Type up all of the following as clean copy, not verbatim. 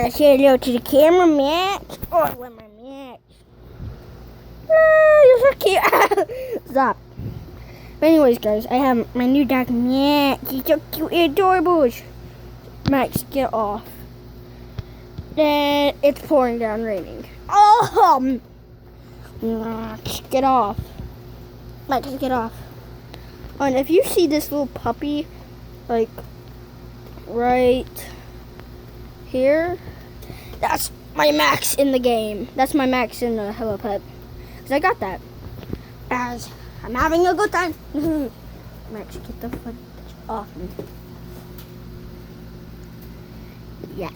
say hello to the camera, Max. Oh, I want my Max. You're so cute. Stop. But anyways, guys, I have my new dog, Max. He's so cute and adorable. Max, get off. Then it's pouring down, raining. Oh, Max, get off. Max, get off. Oh, and if you see this little puppy, like, right here, that's my Max in the game. That's my Max in the Hello Pet. Because I got that. As I'm having a good time. Max, get the foot off me. Yeah.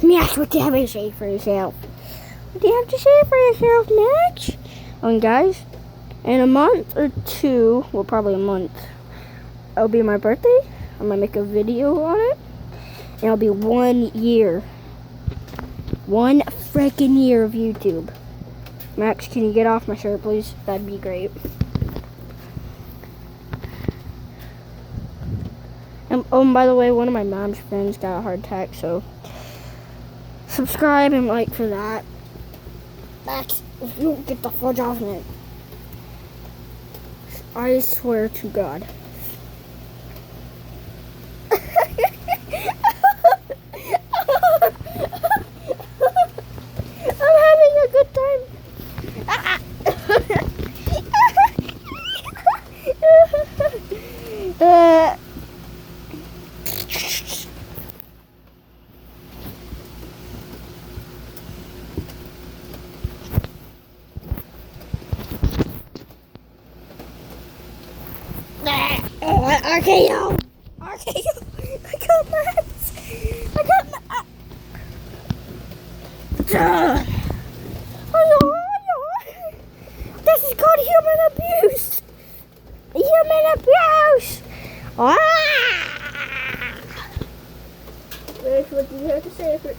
Max, what do you have to say for yourself? What do you have to say for yourself, Max? And guys, in a month or two, well, probably a month, it'll be my birthday. I'm going to make a video on it. And it'll be 1 year. 1 freaking year of YouTube. Max, can you get off my shirt, please? That'd be great. And by the way, one of my mom's friends got a heart attack, so subscribe and like for that. Max, if you don't get the fudge off me, I swear to God. I'm having a good time. RKO! RKO! I got Max! I got Max! This is called human abuse! Human abuse! Max, what do you have to say for it?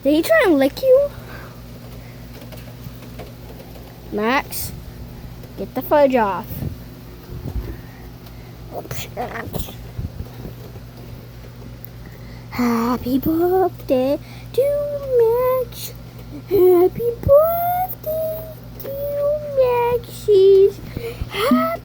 Did he try and lick you? Max, get the fudge off. Happy birthday to Max. Happy birthday to Maxie.